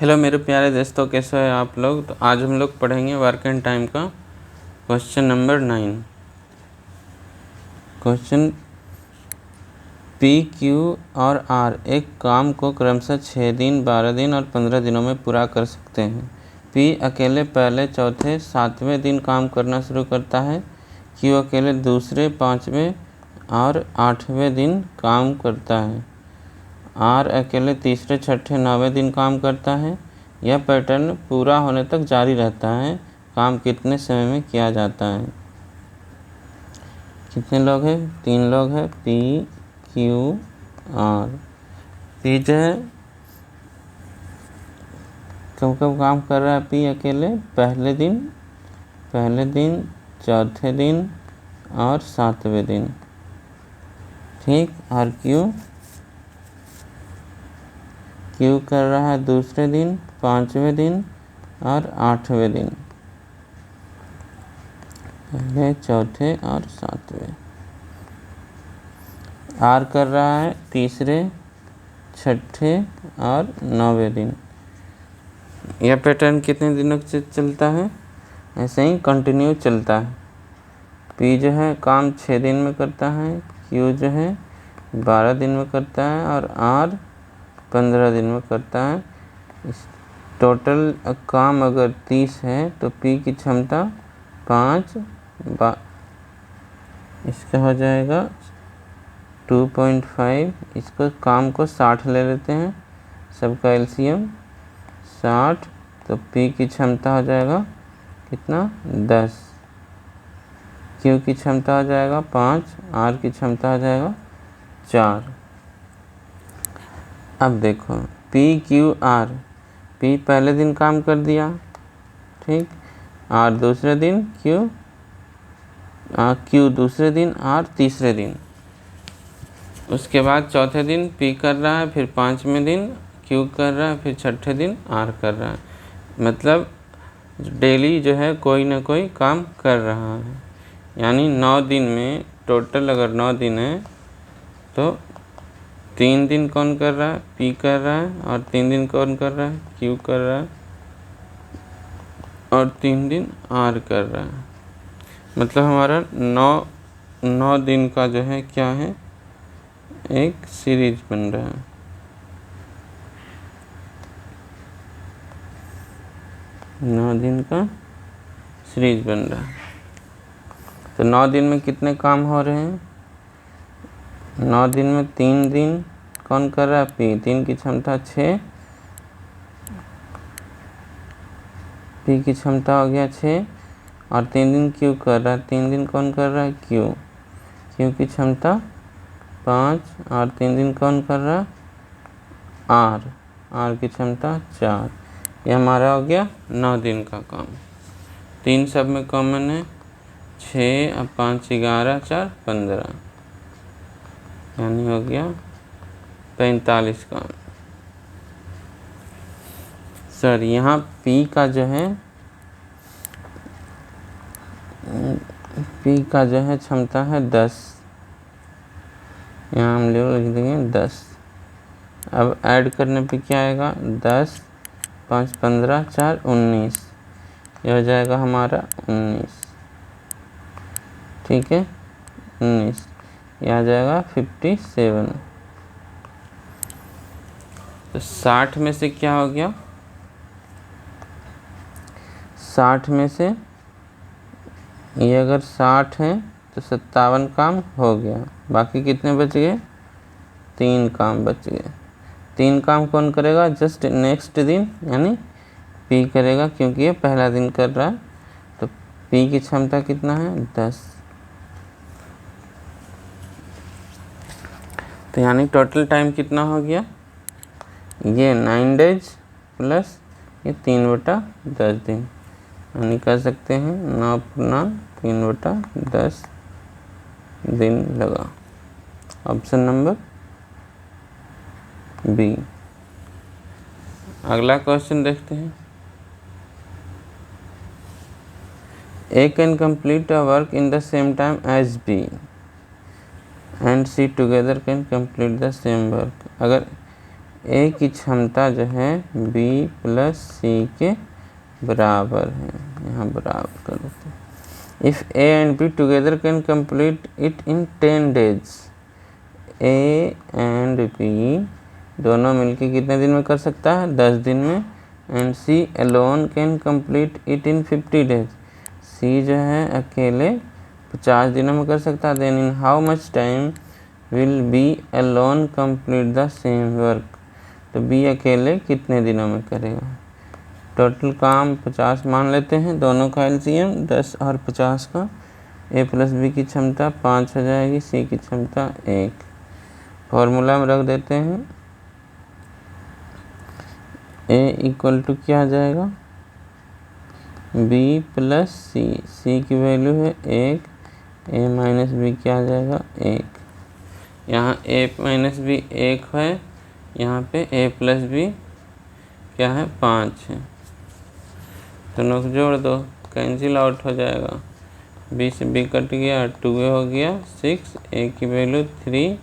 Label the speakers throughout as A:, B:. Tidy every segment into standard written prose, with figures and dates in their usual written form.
A: Hello मेरे प्यारे दोस्तों, कैसे हैं आप लोग। तो आज हम लोग पढ़ेंगे वर्क एंड टाइम का question number 9। Question P, Q और आर एक काम को क्रमशः 6 दिन, 12 दिन और 15 दिनों में पूरा कर सकते हैं। पी अकेले पहले, चौथे, 7वें दिन काम करना शुरू करता है। क्यू अकेले दूसरे, 5वें और 8वें दिन काम करता है। आर अकेले तीसरे, छठे, 9वें दिन काम करता है। यह पैटर्न पूरा होने तक जारी रहता है। काम कितने समय में किया जाता है। कितने लोग हैं? 3 लोग हैं, पी, क्यू, आर। पी जो है कब कब काम कर रहा है? पी अकेले पहले दिन, चौथे दिन और 7वें दिन। ठीक। और क्यू कर रहा है दूसरे दिन, 5वें दिन और 8वें दिन। पहले, चौथे और 7वें। आर कर रहा है तीसरे, छठे और 9वें दिन। यह पैटर्न कितने दिनों से चलता है? ऐसे ही कंटिन्यू चलता है। पी जो है काम 6 दिन में करता है, क्यू जो है 12 दिन में करता है और आर 15 दिन में करता है। इस टोटल काम अगर 30 है तो पी की क्षमता 5, इसका हो जाएगा 2.5। इसको काम को 60 ले लेते हैं, सबका एलसीएम 60। तो पी की क्षमता हो जाएगा कितना? 10। क्यू की क्षमता हो जाएगा 5, आर की क्षमता हो जाएगा 4। अब देखो पी, क्यू, आर। पी पहले दिन काम कर दिया, ठीक। आर दूसरे दिन, क्यू दूसरे दिन, आर तीसरे दिन। उसके बाद चौथे दिन पी कर रहा है, फिर 5वें दिन क्यू कर रहा है, फिर छठे दिन आर कर रहा है। मतलब डेली जो है कोई ना कोई काम कर रहा है। यानी 9 दिन में टोटल अगर 9 दिन है तो 3 दिन कौन कर रहा है? पी कर रहा है। और 3 दिन कौन कर रहा है? क्यू कर रहा है। और 3 दिन आर कर रहा है। मतलब हमारा 9 दिन का जो है क्या है? एक सीरीज बन रहा है। नौ दिन का सीरीज बन रहा है। तो 9 दिन में कितने काम हो रहे हैं? 9 दिन में 3 दिन कौन कर रहा है? पी। 3 की क्षमता 6, पी की क्षमता हो गया 6। और 3 दिन क्यू कर रहा है। 3 दिन कौन कर रहा है? क्यू की क्षमता 5। और 3 दिन कौन कर रहा है? आर की क्षमता 4। यह हमारा हो गया 9 दिन का काम। 3 सब में कॉमन है, 6 और 5 11, 4 15, यानी हो गया 45 काम। सर यहाँ पी का जो है क्षमता है 10। यहाँ हम लोग लिख देंगे 10। अब ऐड करने पे क्या आएगा? 10, 5 15, 4 19। यह हो जाएगा हमारा 19। ठीक है, 19। यह आ जाएगा 57। तो 60 में से क्या हो गया? 60 में से ये अगर 60 है तो 57 काम हो गया। बाकी कितने बच गए? 3 काम बच गए। 3 काम कौन करेगा? जस्ट नेक्स्ट दिन, यानी पी करेगा, क्योंकि ये पहला दिन कर रहा है। तो पी की क्षमता कितना है? 10। तो यानी टोटल टाइम कितना हो गया? ये 9 डेज प्लस ये 3/10 दिन, यानी कर सकते हैं 9/3/10 दिन लगा। Option number B. अगला क्वेश्चन देखते हैं। A can complete a work in the same time as B and C together can complete the same work. अगर ए की क्षमता जो है बी प्लस सी के बराबर है, यहाँ बराबर कर देते हैं। If A and B together can complete it in 10 days, A and B दोनों मिलके कितने दिन में कर सकता है? 10 दिन में। And C alone can complete it in 50 days, C जो है अकेले 50 दिनों में कर सकता है। Then in how much time will be alone complete the same work, तो बी अकेले कितने दिनों में करेगा? टोटल काम 50 मान लेते हैं, दोनों का एलसीएम 10 और 50 का। ए प्लस बी की क्षमता 5 हो जाएगी, सी की क्षमता 1। फॉर्मूला में रख देते हैं। ए इक्वल टू क्या आ जाएगा? बी प्लस सी, सी की वैल्यू है 1, ए माइनस बी क्या आ जाएगा? 1। यहाँ ए माइनस बी 1 है, यहाँ पे ए प्लस बी क्या है? 5 है। दोनों को जोड़ दो, कैंसिल आउट हो जाएगा। बी से बी कट गया, 2 हो गया 6, ए की वैल्यू 3,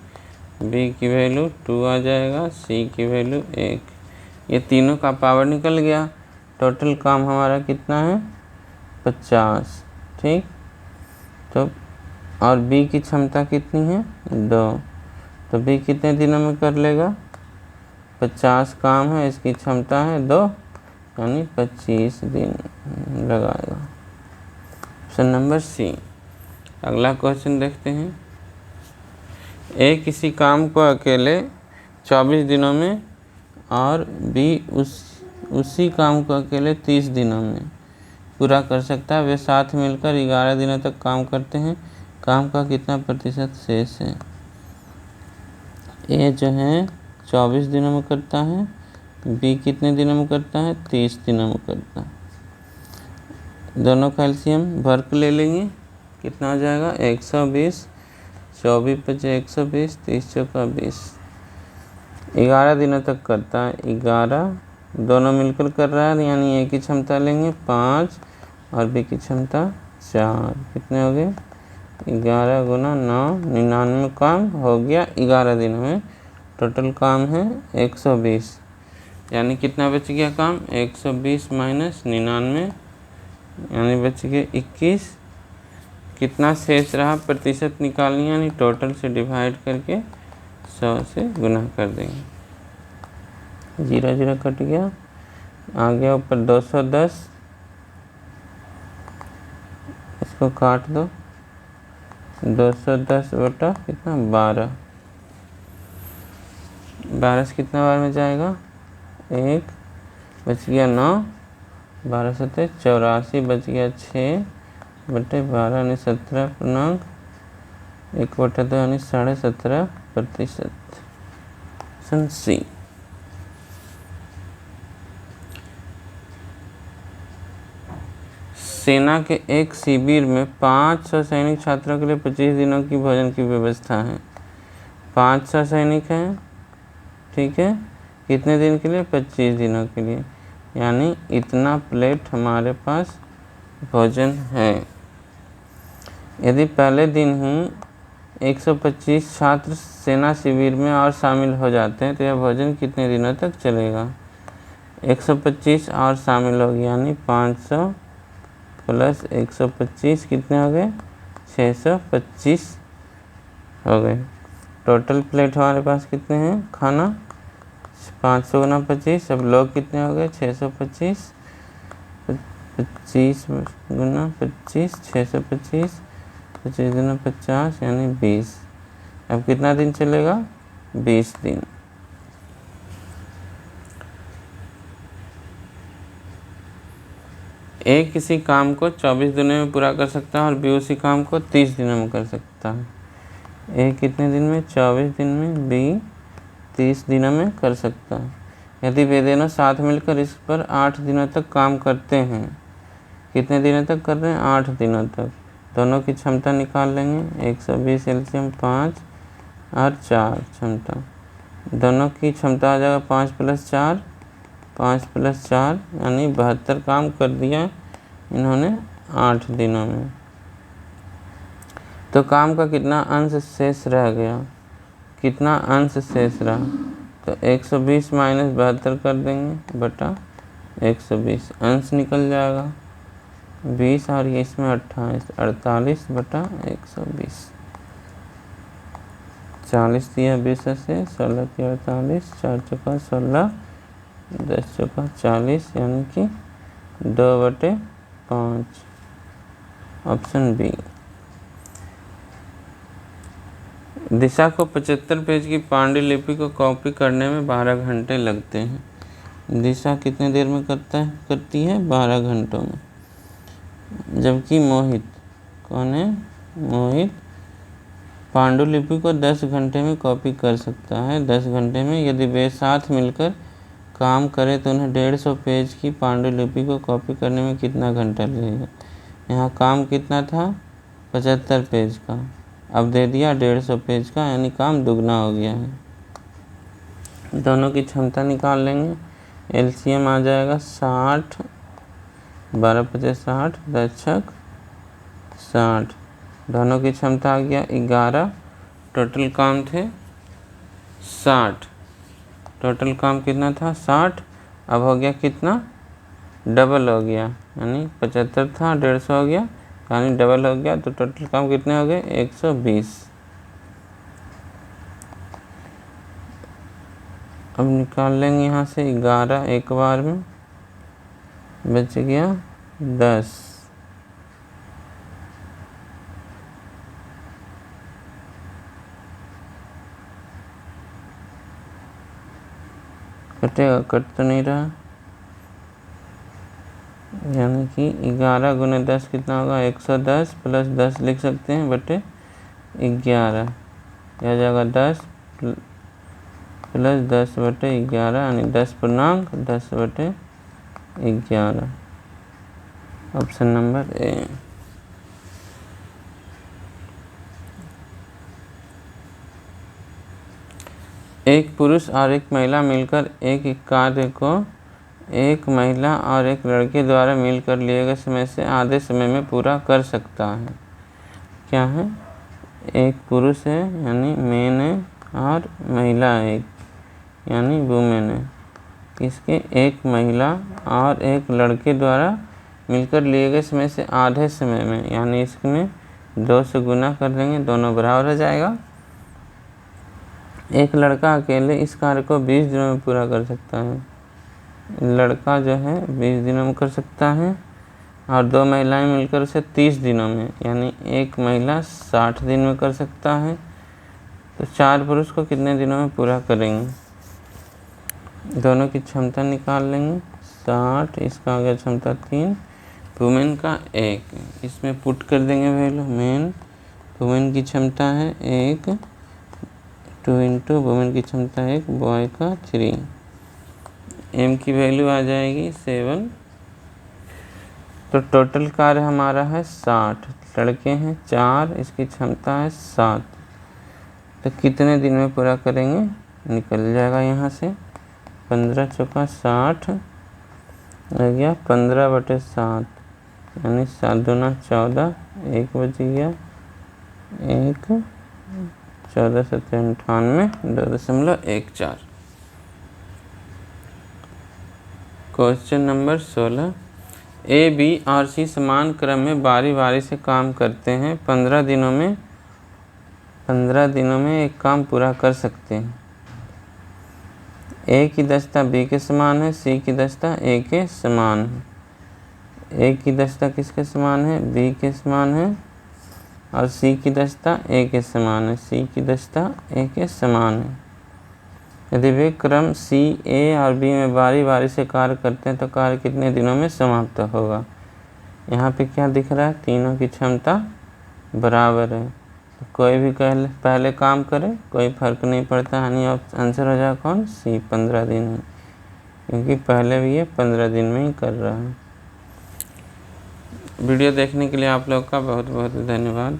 A: बी की वैल्यू 2 आ जाएगा, सी की वैल्यू 1। ये तीनों का पावर निकल गया। टोटल काम हमारा कितना है? 50। ठीक, तो और बी की क्षमता कितनी है? 2, तो बी कितने दिनों में कर लेगा? 50 काम है, इसकी क्षमता है 2, यानी 25 दिन लगाएगा। Option number C. अगला क्वेश्चन देखते हैं। ए किसी काम को अकेले 24 दिनों में और बी उसी काम को अकेले 30 दिनों में पूरा कर सकता है। वे साथ मिलकर 11 दिनों तक काम करते हैं। काम का कितना प्रतिशत शेष है? ए जो है 24 दिनों में करता है, बी कितने दिनों में करता है? 30 दिनों में करता है। दोनों का एलसीएम वर्क ले लेंगे, कितना हो जाएगा? 120, 24 बचे 120, 30 चौका 20। 11 दिनों तक करता है। 11 दोनों मिलकर कर रहा है, यानी ए की क्षमता लेंगे 5 और बी की क्षमता 4। कितने हो गए? 11 गुना 9, 99 काम हो गया 11 दिनों में। टोटल काम है 120, यानी कितना बच गया काम? 120 माइनस 99, यानी बच गए 21। कितना शेष रहा प्रतिशत निकालनी, यानी टोटल से डिवाइड करके 100 से गुना कर देंगे। 0 0 कट गया, आ गया ऊपर 210, इसको काट दो। 210 बटा कितना? 12। 12 से कितना बार में जाएगा? 1, बच गया 9, 12 7 84, बच गया 6 बटे 12 यानी 17 पूर्णांक 1 बटे 2 यानी 17.5%। Option C. सेना के एक शिविर में 500 सैनिक छात्रों के लिए 25 दिनों की भोजन की व्यवस्था है। 500 सैनिक हैं, ठीक है, कितने दिन के लिए? 25 दिनों के लिए, यानी इतना प्लेट हमारे पास भोजन है। यदि पहले दिन ही 125 छात्र सेना शिविर में और शामिल हो जाते हैं तो यह भोजन कितने दिनों तक चलेगा? 125 और शामिल हो गया, यानी 500 प्लस 125 कितने हो गए? 625 हो गए। टोटल प्लेट हमारे पास कितने हैं खाना? 500 गुना 25। अब लोग कितने हो गए? 625, 25 गुना 25 625, 25 गुना 50 यानी 20। अब कितना दिन चलेगा? 20 दिन। ए किसी काम को 24 दिनों में पूरा कर सकता है और बी उसी काम को 30 दिनों में कर सकता है। ए कितने दिन में? 24 दिन में, बी 30 दिनों में कर सकता है। यदि वे दोनों साथ मिलकर इस पर 8 दिनों तक काम करते हैं। कितने दिनों तक कर रहे हैं? 8 दिनों तक। दोनों की क्षमता निकाल लेंगे। 120 एलसीएम 5 और 4 क्षमता, दोनों की क्षमता आ जाएगा 5 + 4, 5 + 4 यानी 72 काम कर दिया इन्होंने 8 दिनों में। तो काम का कितना अंश शेष रह गया? कितना अंश शेष रहा? तो 120 माइनस 72 कर देंगे बटा 120, अंश निकल जाएगा 20 और ये इसमें 28, 48 बटा 120। 40 दिया 20 से 16 की 48, 4 चौका 16, 10 चौका 40 यानी कि 2/5, ऑप्शन बी। दिशा को 75 पेज की पांडुलिपि को कॉपी करने में 12 घंटे लगते हैं। दिशा कितने देर में करती है 12 घंटों में। जबकि मोहित, कौन है, मोहित पांडुलिपि को 10 घंटे में कॉपी कर सकता है। 10 घंटे में यदि वे साथ मिलकर काम करें तो उन्हें 150 पेज की पांडुलिपि को कॉपी करने में कितना घंटा लगेगा। यहाँ काम कितना था 75 पेज का, अब दे दिया 150 पेज का, यानी काम दुगना हो गया है। दोनों की क्षमता निकाल लेंगे। एलसीएम आ जाएगा 60, 12 50 60, 10 छक 60। दोनों की क्षमता आ गया 11। टोटल काम थे 60। टोटल काम कितना था 60। अब हो गया कितना, डबल हो गया, यानी 75 था 150 हो गया, यानी डबल हो गया। तो टोटल काम कितने हो गए 120। अब निकाल लेंगे यहाँ से 11 एक बार में, बच गया 10। कटेगा, कट तो नहीं रहा, यानी कि 11 गुने 10 कितना होगा 110 प्लस 10 लिख सकते हैं बटे 11, यह आ जाएगा 10 प्लस 10 बटे 11, यानी 10 पूर्णांक 10 बटे 11, ऑप्शन नंबर ए। एक पुरुष और एक महिला मिलकर एक कार्य को एक महिला और एक लड़के द्वारा मिलकर लिए गए समय से आधे समय में पूरा कर सकता है। क्या है, एक पुरुष है यानी मेन है, और महिला है एक यानी वुमेन है। इसके एक महिला और एक लड़के द्वारा मिलकर लिए गए समय से आधे समय में, यानी इसमें 2 से गुना कर देंगे, दोनों बराबर हो जाएगा। एक लड़का अकेले इस कार्य को 20 दिनों में पूरा कर सकता है। लड़का जो है 20 दिनों में कर सकता है, और 2 महिलाएं मिलकर उसे 30 दिनों में, यानी एक महिला 60 दिन में कर सकता है। तो 4 पुरुष को कितने दिनों में पूरा करेंगे। दोनों की क्षमता निकाल लेंगे। 60, इसका आ गया क्षमता 3, वुमेन का 1, इसमें पुट कर देंगे वैल्यू। मेन वुमेन की क्षमता है 1, 2 इंटू वुमेन की क्षमता 1, बॉय का 3। एम की वैल्यू आ जाएगी 7। तो टोटल कार्य हमारा है 60, लड़के हैं 4, इसकी क्षमता है 7। तो कितने दिन में पूरा करेंगे, निकल जाएगा यहाँ से 15 चौका 60 हो गया 15 बटे 7, यानी 7 दूना 14, 1 बच गया 1, 14 7 98, 2.14। Question number 16। ए, बी और सी समान क्रम में बारी बारी से काम करते हैं। 15 दिनों में एक काम पूरा कर सकते हैं। ए की दक्षता बी के समान है, सी की दक्षता ए के समान है। ए की दक्षता किसके समान है, बी के समान है, और सी की दक्षता ए के समान है। सी की दक्षता ए के समान है। यदि वे क्रम सी, ए और बी में बारी बारी से कार्य करते हैं तो कार्य कितने दिनों में समाप्त होगा। यहाँ पे क्या दिख रहा है, तीनों की क्षमता बराबर है, तो कोई भी पहले काम करे कोई फर्क नहीं पड़ता, यानी आंसर हो जाएगा कौन, सी 15 दिन में, क्योंकि पहले भी ये 15 दिन में ही कर रहा है। वीडियो देखने के लिए आप लोग का बहुत बहुत धन्यवाद।